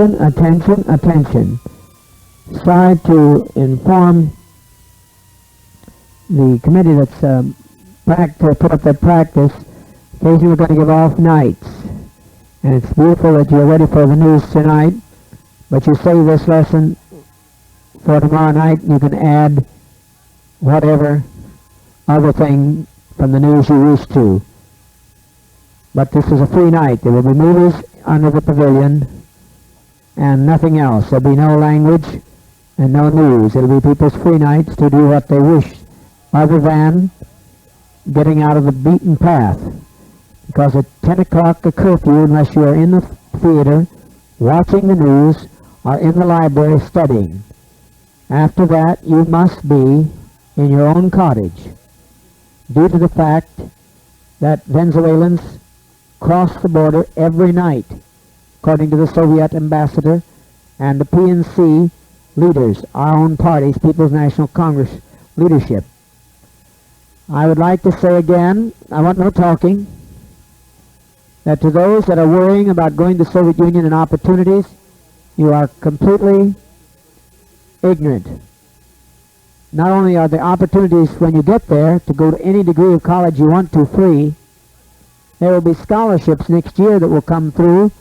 Attention, attention, attention. Sorry to inform the committee that's put up that practice. Occasionally we're going to give off nights. And it's beautiful that you're ready for the news tonight, but you save this lesson for tomorrow night, and you can add whatever other thing from the news you wish to. But this is a free night. There will be movies under the pavilion and nothing else. There'll be no language and no news. It'll be people's free nights to do what they wish other than getting out of the beaten path. Because at 10 o'clock a curfew, unless you are in the theater watching the news or in the library studying. After that, you must be in your own cottage, due to the fact that Venezuelans cross the border every night, according to the Soviet ambassador and the PNC leaders, our own party's People's National Congress leadership. I would like to say again, I want no talking, that to those that are worrying about going to the Soviet Union and opportunities, you are completely ignorant. Not only are there opportunities when you get there to go to any degree of college you want to free, there will be scholarships next year that will come through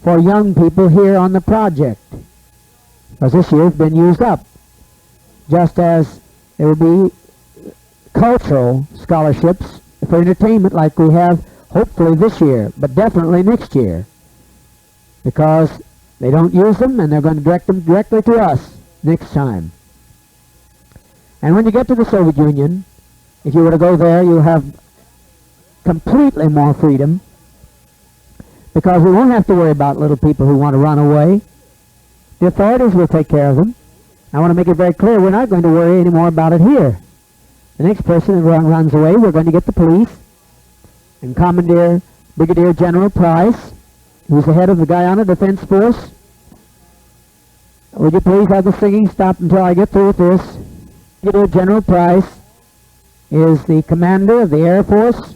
for young people here on the project, because this year has been used up. Just as there will be cultural scholarships for entertainment like we have hopefully this year, but definitely next year, because they don't use them and they're going to direct them directly to us next time. And when you get to the Soviet Union, if you were to go there, you'll have completely more freedom, because we won't have to worry about little people who want to run away. The authorities will take care of them. I want to make it very clear, we're not going to worry anymore about it here. The next person that runs away, we're going to get the police and commandeer Brigadier General Price, who's the head of the Guyana Defense Force. Would you please have the singing stop until I get through with this? Brigadier General Price is the commander of the Air Force,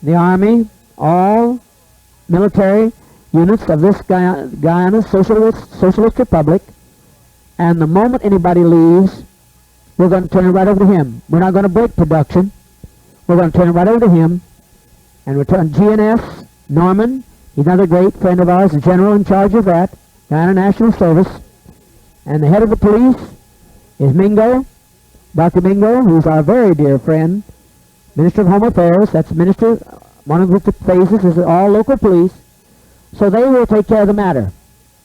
the Army, all military units of this Guyana Socialist Republic, and the moment anybody leaves, we're going to turn it right over to him. We're not going to break production. We're going to turn it right over to him, and return GNS Norman. He's another great friend of ours, the general in charge of that, Guyana National Service. And the head of the police is Mingo, Dr. Mingo, who's our very dear friend, Minister of Home Affairs. That's Minister, one of the phases is all local police. So they will take care of the matter.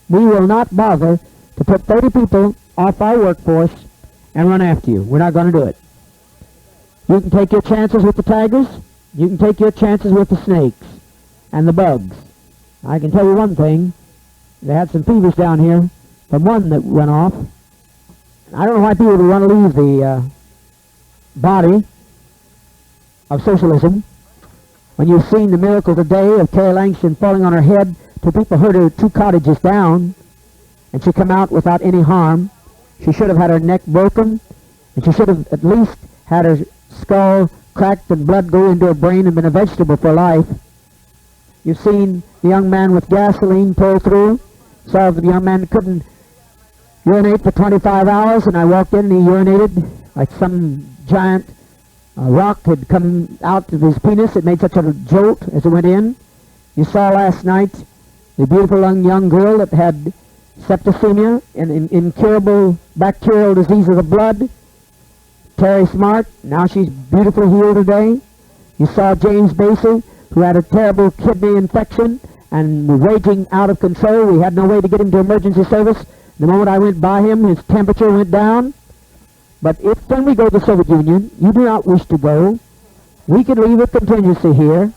We will not bother to put 30 people off our workforce and run after you. We're not going to do it. You can take your chances with the tigers. You can take your chances with the snakes and the bugs. I can tell you one thing. They had some fevers down here from one that went off. I don't know why people would want to leave the body of socialism when you've seen the miracle today of Carrie Langston falling on her head. Two people hurt her 2 cottages down, and she come out without any harm. She should have had her neck broken, and she should have at least had her skull cracked and blood go into her brain and been a vegetable for life. You've seen the young man with gasoline pull through. Saw the young man couldn't urinate for 25 hours, and I walked in and he urinated like some giant rock had come out of his penis. It made such a jolt as it went in. You saw last night the beautiful young girl that had septicemia, an incurable bacterial disease of the blood. Terry Smart, now she's beautifully healed today. You saw James Basie, who had a terrible kidney infection and was raging out of control. We had no way to get him to emergency service. The moment I went by him, his temperature went down. But if when we go to the Soviet Union, you do not wish to go, we can leave a contingency here.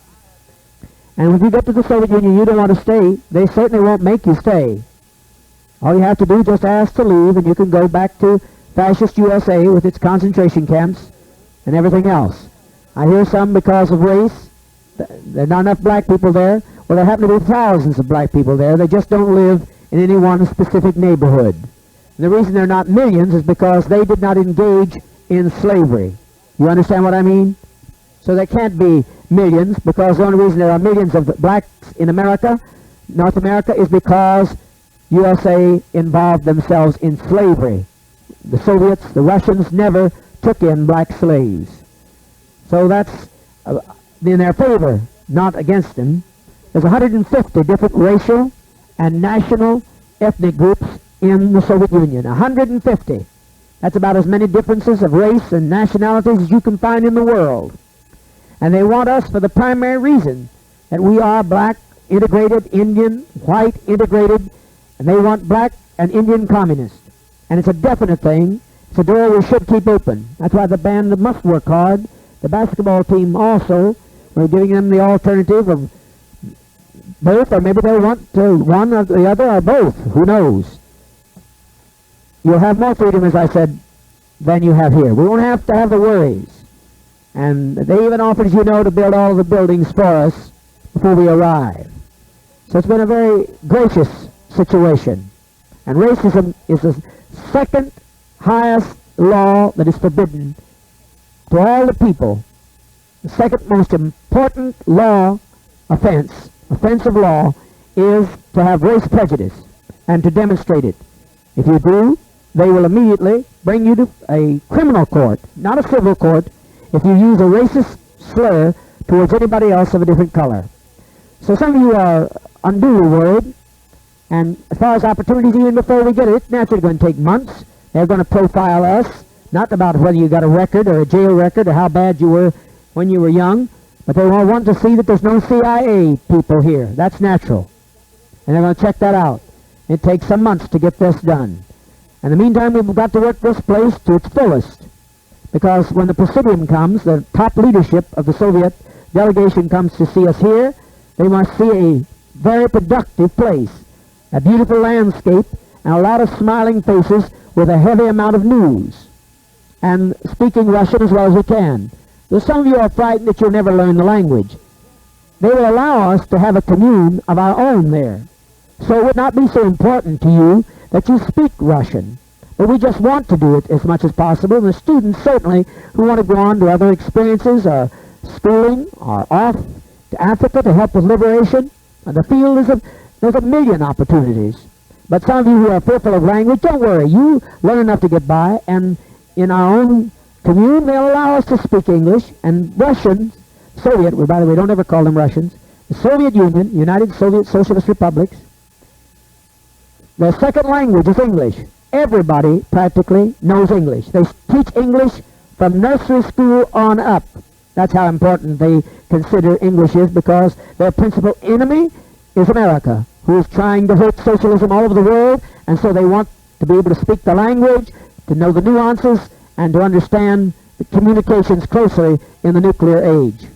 And if you get to the Soviet Union, you don't want to stay, they certainly won't make you stay. All you have to do is just ask to leave, and you can go back to fascist USA with its concentration camps and everything else. I hear some because of race. There are not enough black people there. Well, there happen to be thousands of black people there. They just don't live in any one specific neighborhood. And the reason they're not millions is because they did not engage in slavery. You understand what I mean? So there can't be millions, because the only reason there are millions of blacks in America, North America, is because USA involved themselves in slavery. The Soviets, the Russians, never took in black slaves. So that's in their favor, not against them. There's 150 different racial and national ethnic groups in the Soviet Union. 150. That's about as many differences of race and nationalities as you can find in the world. And they want us for the primary reason that we are black, integrated, Indian, white, integrated, and they want black and Indian communists. And it's a definite thing. It's a door we should keep open. That's why the band must work hard. The basketball team also. We're giving them the alternative of both, or maybe they'll want to one or the other, or both. Who knows? You'll have more freedom, as I said, than you have here. We won't have to have the worries. And they even offered, you know, to build all the buildings for us before we arrive. So it's been a very gracious situation. And racism is the second highest law that is forbidden to all the people. The second most important law offense of law, is to have race prejudice and to demonstrate it. If you do, they will immediately bring you to a criminal court, not a civil court, if you use a racist slur towards anybody else of a different color. So some of you are unduly worried, and as far as opportunities, even before we get it, it's naturally going to take months. They're going to profile us, not about whether you got a record or a jail record or how bad you were when you were young, but they will want to see that there's no CIA people here. That's natural. And they're going to check that out. It takes some months to get this done. In the meantime, we've got to work this place to its fullest. Because when the Presidium comes, the top leadership of the Soviet delegation comes to see us here, they must see a very productive place, a beautiful landscape, and a lot of smiling faces with a heavy amount of news, and speaking Russian as well as we can. Though some of you are frightened that you'll never learn the language. They will allow us to have a commune of our own there. So it would not be so important to you that you speak Russian. But we just want to do it as much as possible. And the students certainly who want to go on to other experiences or schooling or off to Africa to help with liberation. The field is there's a million opportunities. But some of you who are fearful of language, don't worry. You learn enough to get by. And in our own commune, they'll allow us to speak English. And Russians, Soviet, by the way, don't ever call them Russians. The Soviet Union, United Soviet Socialist Republics, their second language is English. Everybody practically knows English. They teach English from nursery school on up. That's how important they consider English is, because their principal enemy is America, who is trying to hurt socialism all over the world, and so they want to be able to speak the language, to know the nuances, and to understand the communications closely in the nuclear age.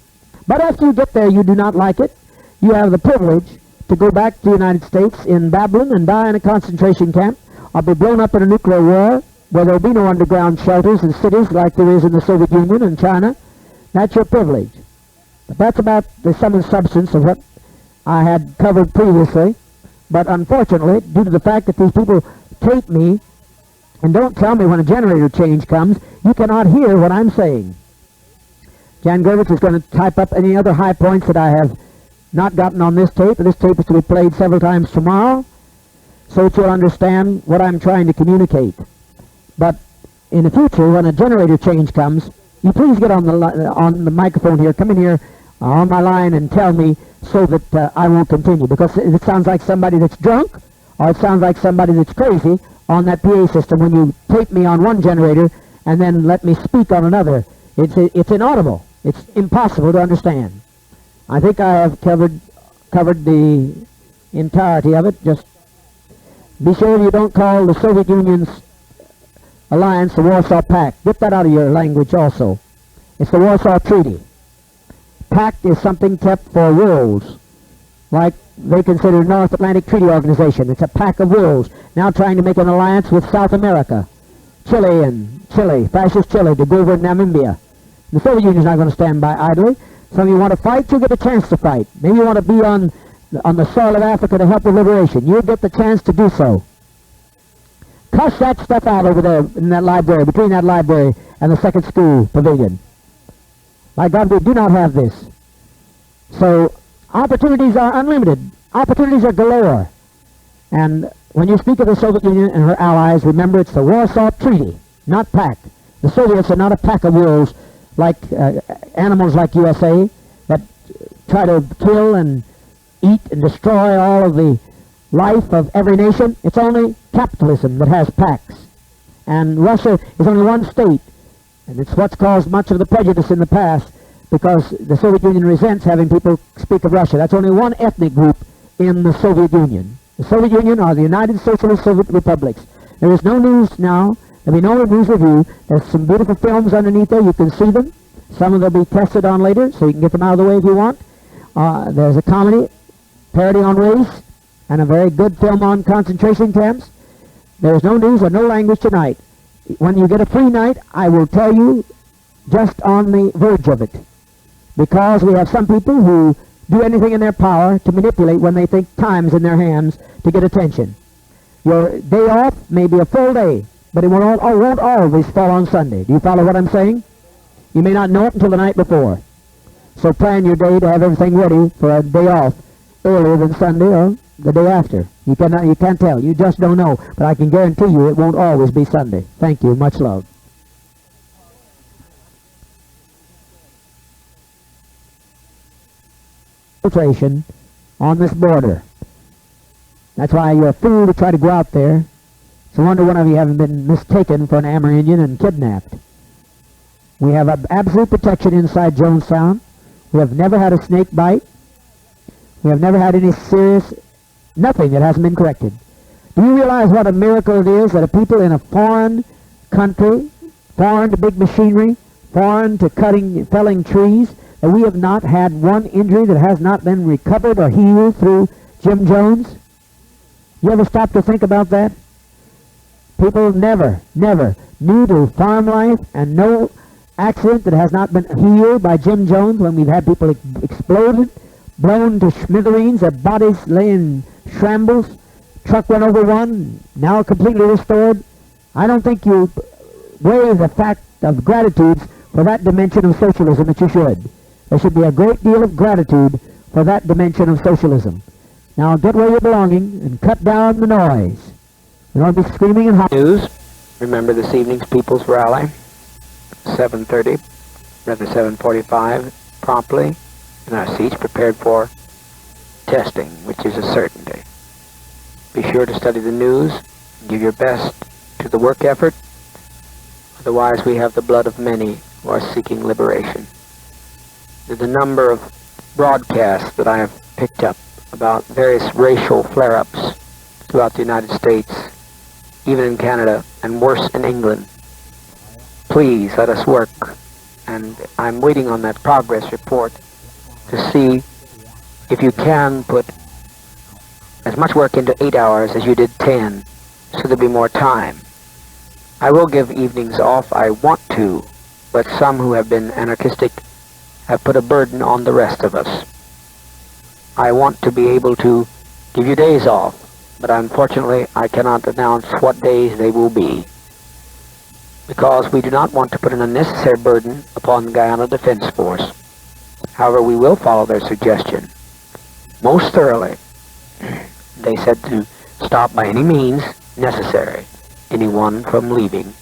But after you get there, you do not like it. You have the privilege to go back to the United States in Babylon and die in a concentration camp, or be blown up in a nuclear war where there will be no underground shelters in cities like there is in the Soviet Union and China. That's your privilege. But that's about the sum and substance of what I had covered previously. But unfortunately, due to the fact that these people tape me and don't tell me when a generator change comes, you cannot hear what I'm saying. Jan Gervich is going to type up any other high points that I have not gotten on this tape. This tape is to be played several times tomorrow, so that you'll understand what I'm trying to communicate. But in the future, when a generator change comes, you please get on the microphone here, come in here on my line and tell me, so that I won't continue. Because it sounds like somebody that's drunk, or it sounds like somebody that's crazy on that PA system when you tape me on one generator and then let me speak on another. It's inaudible. It's impossible to understand. I think I have covered the entirety of it. Just be sure you don't call the Soviet Union's alliance the Warsaw Pact. Get that out of your language also. It's the Warsaw Treaty. Pact is something kept for wolves, like they consider North Atlantic Treaty Organization. It's a pack of wolves now trying to make an alliance with South America, Chile, fascist Chile, to go over Namibia. The Soviet Union is not going to stand by idly. Some of you want to fight, you'll get a chance to fight. Maybe you want to be on the soil of Africa to help with liberation. You'll get the chance to do so. Cuss that stuff out over there in that library, between that library and the second school pavilion. By God, we do not have this. So opportunities are unlimited. Opportunities are galore. And when you speak of the Soviet Union and her allies, remember it's the Warsaw Treaty, not pact. The Soviets are not a pack of wolves like animals like USA that try to kill and eat and destroy all of the life of every nation. It's only capitalism that has pacts. And Russia is only one state, and it's what's caused much of the prejudice in the past, because the Soviet Union resents having people speak of Russia. That's only one ethnic group in the Soviet Union. The Soviet Union are the United Socialist Soviet Republics. There is no news now. There'll be no news review. There's some beautiful films underneath there. You can see them. Some of them will be tested on later, so you can get them out of the way if you want. There's a comedy, parody on race, and a very good film on concentration camps. There's no news or no language tonight. When you get a free night, I will tell you just on the verge of it. Because we have some people who do anything in their power to manipulate when they think time's in their hands to get attention. Your day off may be a full day, but it won't always fall on Sunday. Do you follow what I'm saying? You may not know it until the night before. So plan your day to have everything ready for a day off earlier than Sunday or the day after. You can't tell. You just don't know. But I can guarantee you it won't always be Sunday. Thank you. Much love. Infiltration on this border. That's why you're a fool to try to go out there. It's a wonder one of you haven't been mistaken for an Amerindian and kidnapped. We have absolute protection inside Jonestown. We have never had a snake bite. We have never had any serious, nothing that hasn't been corrected. Do you realize what a miracle it is that a people in a foreign country, foreign to big machinery, foreign to felling trees, that we have not had one injury that has not been recovered or healed through Jim Jones? You ever stop to think about that? People never new to farm life, and no accident that has not been healed by Jim Jones when we've had people exploded, blown to smithereens, their bodies lay in shambles, truck went over one, now completely restored. I don't think you weigh the fact of gratitude for that dimension of socialism that you should. There should be a great deal of gratitude for that dimension of socialism. Now get where you're belonging and cut down the noise. We don't be screaming and hollering. News. Remember this evening's People's Rally, 7:45 promptly in our seats, prepared for testing, which is a certainty. Be sure to study the news and give your best to the work effort. Otherwise, we have the blood of many who are seeking liberation. There's a number of broadcasts that I have picked up about various racial flare-ups throughout the United States, even in Canada, and worse in England. Please let us work, and I'm waiting on that progress report to see if you can put as much work into 8 hours as you did 10, so there'll be more time. I will give evenings off, I want to, but some who have been anarchistic have put a burden on the rest of us. I want to be able to give you days off, but unfortunately I cannot announce what days they will be, because we do not want to put an unnecessary burden upon the Guyana Defense Force. However, we will follow their suggestion most thoroughly. They said to stop by any means necessary anyone from leaving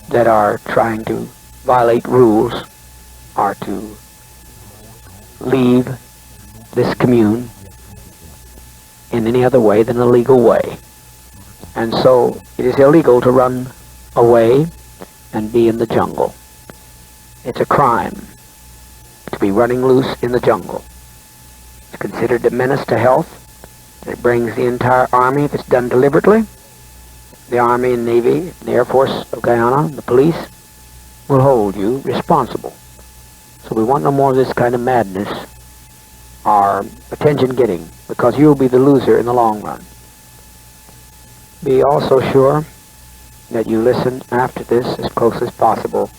that are trying to violate rules, are to leave this commune in any other way than a legal way. And so it is illegal to run away and be in the jungle. It's a crime to be running loose in the jungle. It's considered a menace to health. It brings the entire army, if it's done deliberately, the Army and Navy, the Air Force of Guyana, the police, will hold you responsible. So we want no more of this kind of madness or attention-getting, because you'll be the loser in the long run. Be also sure that you listen after this as close as possible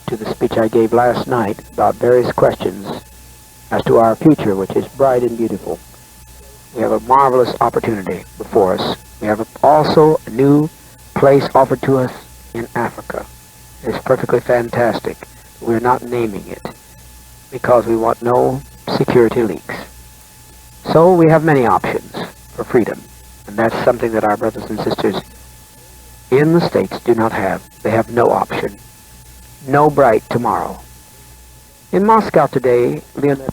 to the speech I gave last night about various questions as to our future, which is bright and beautiful. We have a marvelous opportunity before us. We have also a new place offered to us in Africa. It's perfectly fantastic. We're not naming it because we want no security leaks. So we have many options for freedom. And that's something that our brothers and sisters in the States do not have. They have no option. No bright tomorrow. In Moscow today, Leonid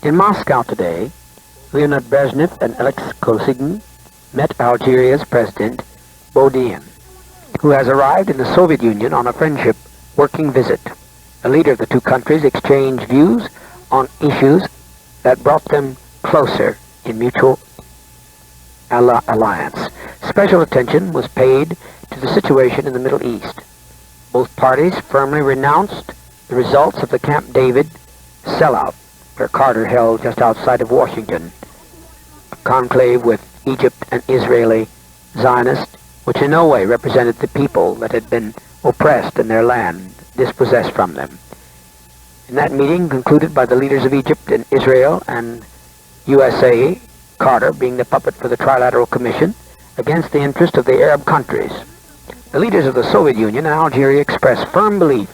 Brezhnev and Alexei Kosygin met Algeria's president, Boumedienne, who has arrived in the Soviet Union on a friendship working visit. The leader of the two countries exchanged views on issues that brought them closer in mutual alliance. Special attention was paid to the situation in the Middle East. Both parties firmly renounced the results of the Camp David sellout, where Carter held just outside of Washington a conclave with Egypt and Israeli Zionists, which in no way represented the people that had been oppressed and their land dispossessed from them. In that meeting, concluded by the leaders of Egypt and Israel and USA, Carter being the puppet for the Trilateral Commission, against the interest of the Arab countries, the leaders of the Soviet Union and Algeria expressed firm belief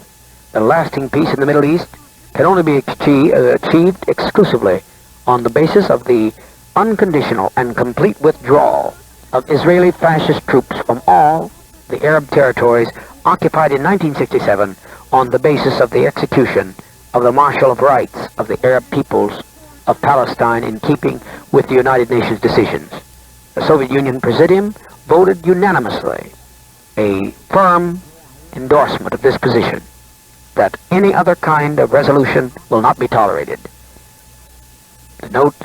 that a lasting peace in the Middle East can only be achieved exclusively on the basis of the unconditional and complete withdrawal of Israeli fascist troops from all the Arab territories occupied in 1967 on the basis of the execution of the Marshal of Rights of the Arab peoples of Palestine in keeping with the United Nations decisions. The Soviet Union Presidium voted unanimously a firm endorsement of this position, that any other kind of resolution will not be tolerated. The note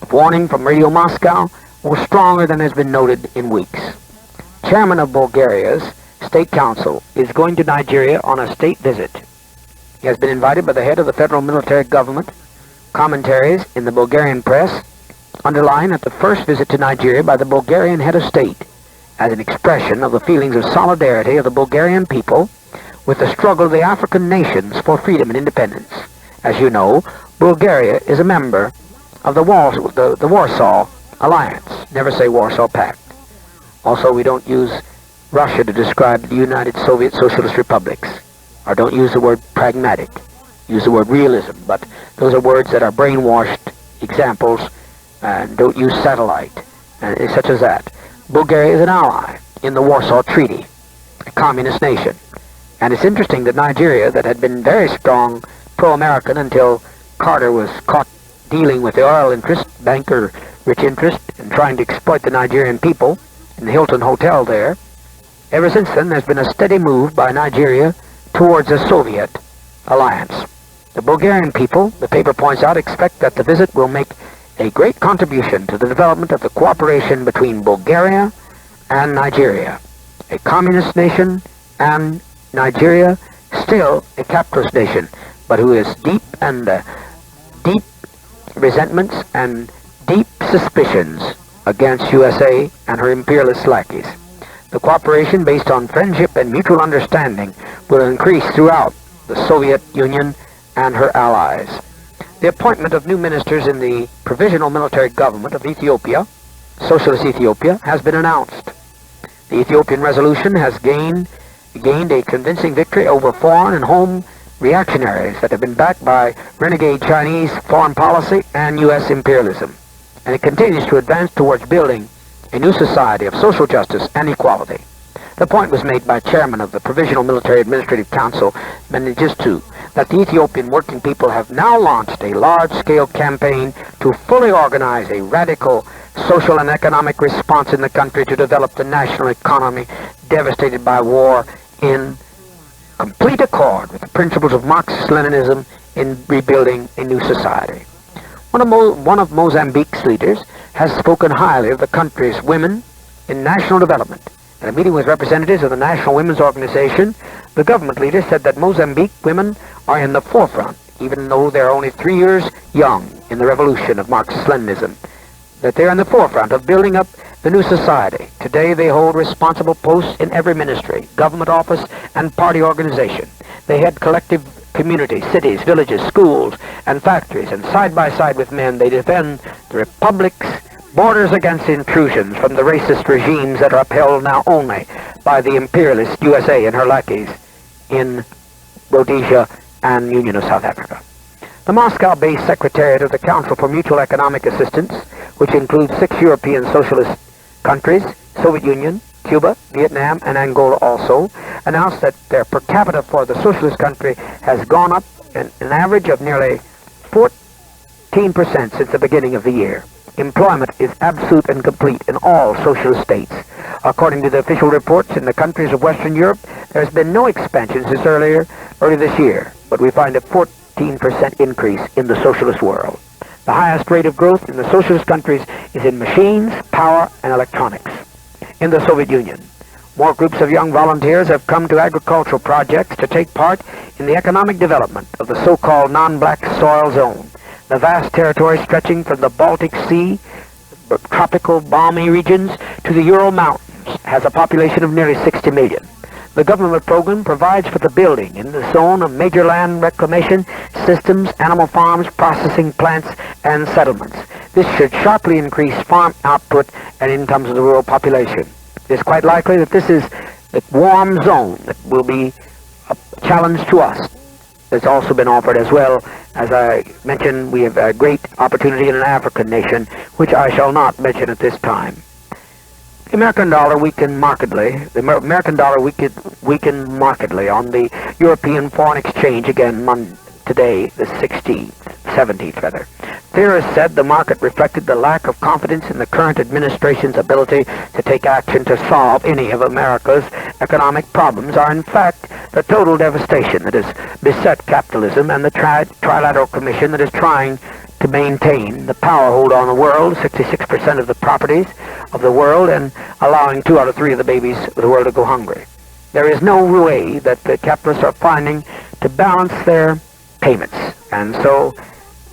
of warning from Radio Moscow was stronger than has been noted in weeks. Chairman of Bulgaria's State Council is going to Nigeria on a state visit. He has been invited by the head of the federal military government. Commentaries in the Bulgarian press underline that the first visit to Nigeria by the Bulgarian head of state as an expression of the feelings of solidarity of the Bulgarian people with the struggle of the African nations for freedom and independence. As you know, Bulgaria is a member of the Warsaw Alliance. Never say Warsaw Pact. Also, we don't use Russia to describe the United Soviet Socialist Republics, or don't use the word pragmatic. Use the word realism, but those are words that are brainwashed examples, and don't use satellite, such as that. Bulgaria is an ally in the Warsaw Treaty, a communist nation. And it's interesting that Nigeria, that had been very strong pro-American until Carter was caught dealing with the oil interest, banker rich interest, and trying to exploit the Nigerian people in the Hilton Hotel there, ever since then there's been a steady move by Nigeria towards a Soviet alliance. The Bulgarian people, the paper points out, expect that the visit will make a great contribution to the development of the cooperation between Bulgaria and Nigeria, a communist nation, and Nigeria, still a capitalist nation, but who has deep resentments and deep suspicions against USA and her imperialist lackeys. The cooperation based on friendship and mutual understanding will increase throughout the Soviet Union and her allies. The appointment of new ministers in the Provisional Military Government of Ethiopia, Socialist Ethiopia, has been announced. The Ethiopian resolution has gained a convincing victory over foreign and home reactionaries that have been backed by renegade Chinese foreign policy and U.S. imperialism. And it continues to advance towards building a new society of social justice and equality. The point was made by Chairman of the Provisional Military Administrative Council, Mengistu, that the Ethiopian working people have now launched a large-scale campaign to fully organize a radical social and economic response in the country to develop the national economy devastated by war in complete accord with the principles of Marxism-Leninism in rebuilding a new society. One of Mozambique's leaders has spoken highly of the country's women in national development. At a meeting with representatives of the National Women's Organization, the government leader said that Mozambique women are in the forefront, even though they're only 3 years young in the revolution of Marxist-Leninism, that they're in the forefront of building up the new society. Today they hold responsible posts in every ministry, government office, and party organization. They head collective communities, cities, villages, schools, and factories, and side by side with men they defend the republic's borders against intrusions from the racist regimes that are upheld now only by the imperialist USA and her lackeys in Rhodesia and Union of South Africa. The Moscow-based Secretariat of the Council for Mutual Economic Assistance, which includes 6 European socialist countries, Soviet Union, Cuba, Vietnam, and Angola also, announced that their per capita for the socialist country has gone up an average of nearly 14% since the beginning of the year. Employment is absolute and complete in all socialist states. According to the official reports in the countries of Western Europe, there has been no expansion since early this year, but we find a 14% increase in the socialist world. The highest rate of growth in the socialist countries is in machines, power, and electronics. In the Soviet Union, more groups of young volunteers have come to agricultural projects to take part in the economic development of the so-called non-black soil zone. The vast territory stretching from the Baltic Sea, tropical balmy regions, to the Ural Mountains has a population of nearly 60 million. The government program provides for the building in the zone of major land reclamation systems, animal farms, processing plants, and settlements. This should sharply increase farm output and incomes of the rural population. It is quite likely that this is the warm zone that will be a challenge to us. It's also been offered as well. As I mentioned, we have a great opportunity in an African nation, which I shall not mention at this time. The American dollar weakened markedly. The American dollar weakened markedly on the European foreign exchange again today, the 17th rather. Theorists said the market reflected the lack of confidence in the current administration's ability to take action to solve any of America's economic problems, are in fact the total devastation that has beset capitalism and the Trilateral Commission that is trying to maintain the power hold on the world, 66% of the properties of the world, and allowing 2 out of 3 of the babies of the world to go hungry. There is no way that the capitalists are finding to balance their payments, and so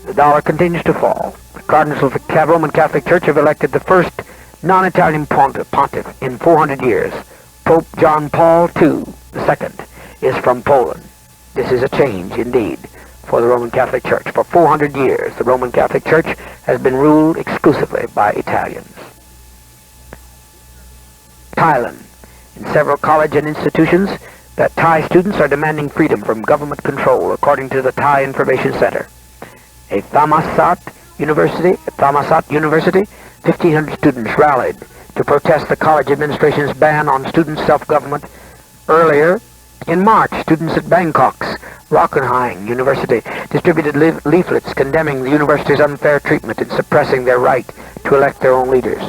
the dollar continues to fall. The Cardinals of the Roman Catholic Church have elected the first non-Italian pontiff in 400 years. Pope John Paul II is from Poland. This is a change indeed for the Roman Catholic Church. For 400 years, the Roman Catholic Church has been ruled exclusively by Italians. Thailand. In several colleges and institutions, that Thai students are demanding freedom from government control, according to the Thai Information Center. A Thammasat University, 1,500 students rallied to protest the college administration's ban on student self-government. Earlier, in March, students at Bangkok's Rockenheim University distributed leaflets condemning the university's unfair treatment and suppressing their right to elect their own leaders.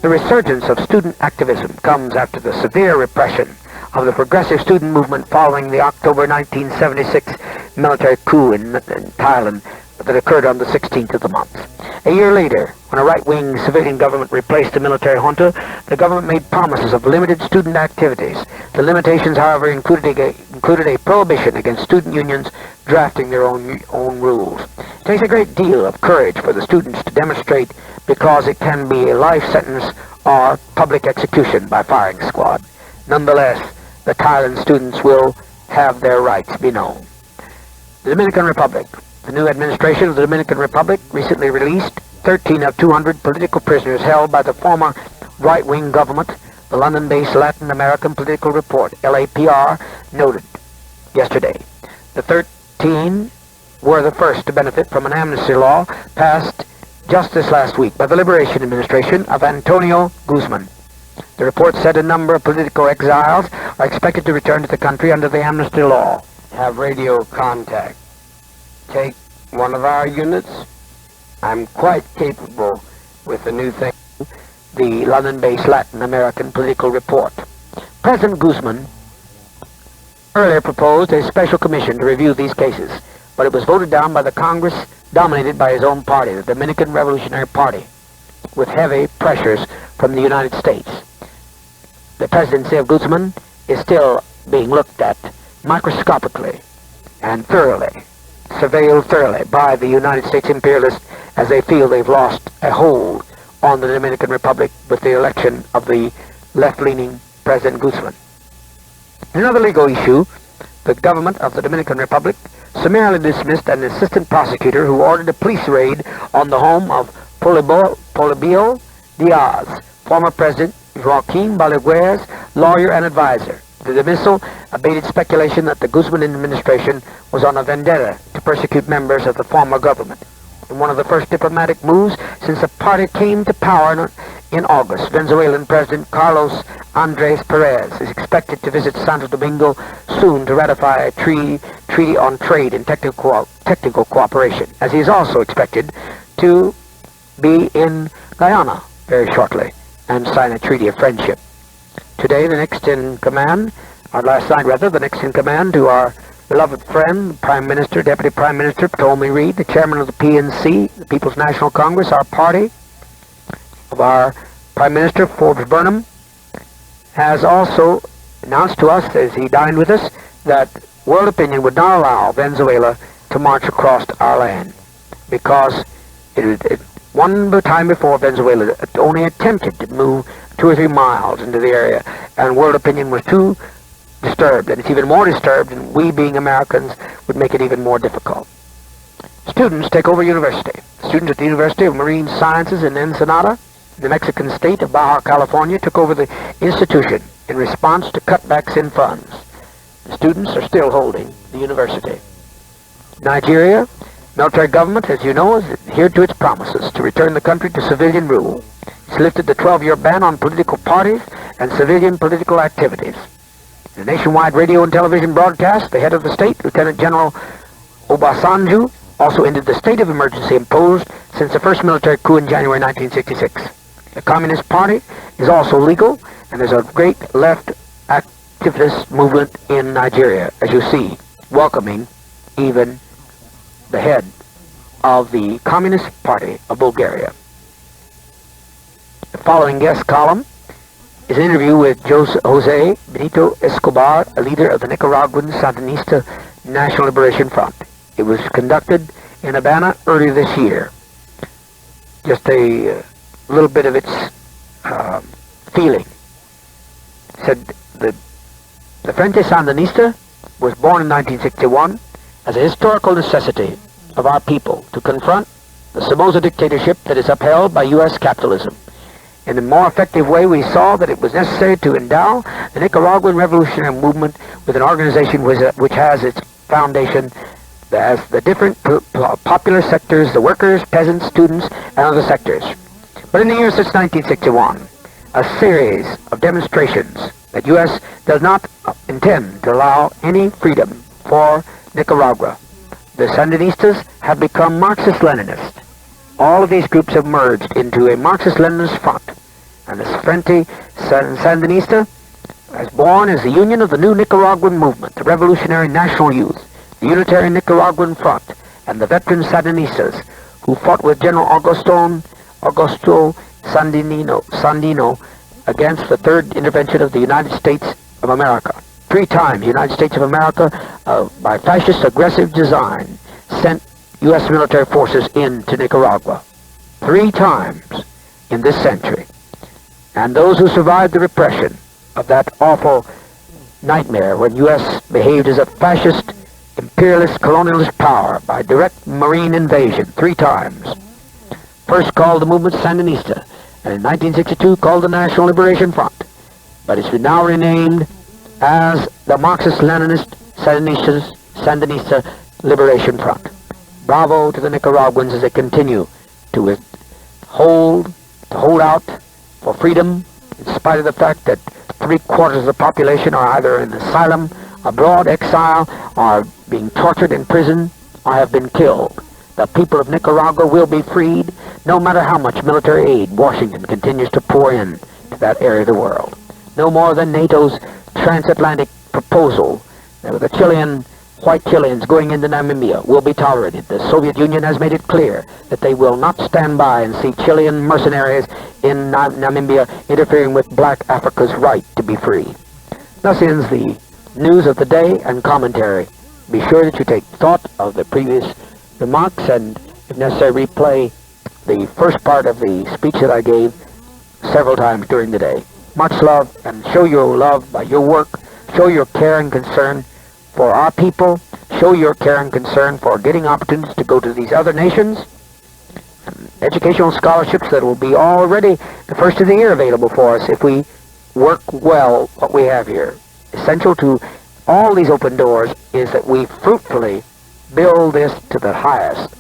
The resurgence of student activism comes after the severe repression of the progressive student movement following the October 1976 military coup in Thailand that occurred on the 16th of the month. A year later, when a right-wing civilian government replaced the military junta, the government made promises of limited student activities. The limitations, however, included a prohibition against student unions drafting their own rules. It takes a great deal of courage for the students to demonstrate, because it can be a life sentence or public execution by firing squad. Nonetheless, the Thailand students will have their rights be known. The Dominican Republic. The new administration of the Dominican Republic recently released 13 of 200 political prisoners held by the former right-wing government, the London-based Latin American Political Report, LAPR, noted yesterday. The 13 were the first to benefit from an amnesty law passed just this last week by the Liberation Administration of Antonio Guzman. The report said a number of political exiles are expected to return to the country under the amnesty law. Have radio contact. Take one of our units. I'm quite capable with the new thing. The London-based Latin American Political Report. President Guzman earlier proposed a special commission to review these cases, but it was voted down by the Congress dominated by his own party, the Dominican Revolutionary Party, with heavy pressures from the United States. The presidency of Guzman is still being looked at microscopically and surveilled thoroughly by the United States imperialists, as they feel they've lost a hold on the Dominican Republic with the election of the left-leaning President Guzman. In another legal issue, the government of the Dominican Republic summarily dismissed an assistant prosecutor who ordered a police raid on the home of Polibio Diaz, former President Joaquin Balaguer's lawyer and advisor. The dismissal abated speculation that the Guzman administration was on a vendetta to persecute members of the former government. In one of the first diplomatic moves since the party came to power in August. Venezuelan President Carlos Andres Perez is expected to visit Santo Domingo soon to ratify a treaty on trade and technical cooperation, as he is also expected to be in Guyana very shortly and sign a treaty of friendship. Today, the next in command, or last night rather, the next in command to our beloved friend, Prime Minister, Deputy Prime Minister Ptolemy Reed, the chairman of the PNC, the People's National Congress, our party, of our Prime Minister, Forbes Burnham, has also announced to us, as he dined with us, that world opinion would not allow Venezuela to march across our land, because one time before, Venezuela only attempted to move 2 or 3 miles into the area, and world opinion was too disturbed, and it's even more disturbed, and we being Americans would make it even more difficult. Students take over university. Students at the University of Marine Sciences in Ensenada, the Mexican state of Baja California, took over the institution in response to cutbacks in funds. The students are still holding the university. Nigeria, military government, as you know, has adhered to its promises to return the country to civilian rule. It's lifted the 12-year ban on political parties and civilian political activities. In a nationwide radio and television broadcast, the head of the state, Lieutenant General Obasanjo, also ended the state of emergency imposed since the first military coup in January 1966. The Communist Party is also legal, and there's a great left activist movement in Nigeria, as you see, welcoming even the head of the Communist Party of Bulgaria. The following guest column is an interview with Jose Benito Escobar, a leader of the Nicaraguan Sandinista National Liberation Front. It was conducted in Habana earlier this year. Just a little bit of its feeling. Said the Frente Sandinista was born in 1961 as a historical necessity of our people to confront the Somoza dictatorship that is upheld by U.S. capitalism. In a more effective way, we saw that it was necessary to endow the Nicaraguan revolutionary movement with an organization which has its foundation as the different popular sectors, the workers, peasants, students, and other sectors. But in the years since 1961, a series of demonstrations that U.S. does not intend to allow any freedom for Nicaragua. The Sandinistas have become Marxist-Leninist. All of these groups have merged into a Marxist-Leninist front, and the Frente Sandinista was born as the union of the new Nicaraguan movement, the Revolutionary National Youth, the Unitary Nicaraguan Front, and the veteran Sandinistas who fought with General Augusto Sandino against the third intervention of the United States of America. 3 times the United States of America, by fascist aggressive design, sent U.S. military forces into Nicaragua. 3 times in this century. And those who survived the repression of that awful nightmare when U.S. behaved as a fascist, imperialist, colonialist power by direct marine invasion 3 times. First called the movement Sandinista, and in 1962 called the National Liberation Front. But it's been now renamed as the Marxist-Leninist Sandinista Liberation Front. Bravo to the Nicaraguans as they continue to hold out for freedom, in spite of the fact that 3/4 of the population are either in asylum, abroad, exile, or being tortured in prison, or have been killed. The people of Nicaragua will be freed, no matter how much military aid Washington continues to pour in to that area of the world. No more than NATO's transatlantic proposal that the white Chileans going into Namibia will be tolerated. The Soviet Union has made it clear that they will not stand by and see Chilean mercenaries in Namibia interfering with black Africa's right to be free. Thus ends the news of the day and commentary. Be sure that you take thought of the previous remarks and, if necessary, replay the first part of the speech that I gave several times during the day. Much love, and show your love by your work. Show your care and concern for our people. Show your care and concern for getting opportunities to go to these other nations. And educational scholarships that will be already the first of the year available for us if we work well what we have here. Essential to all these open doors is that we fruitfully build this to the highest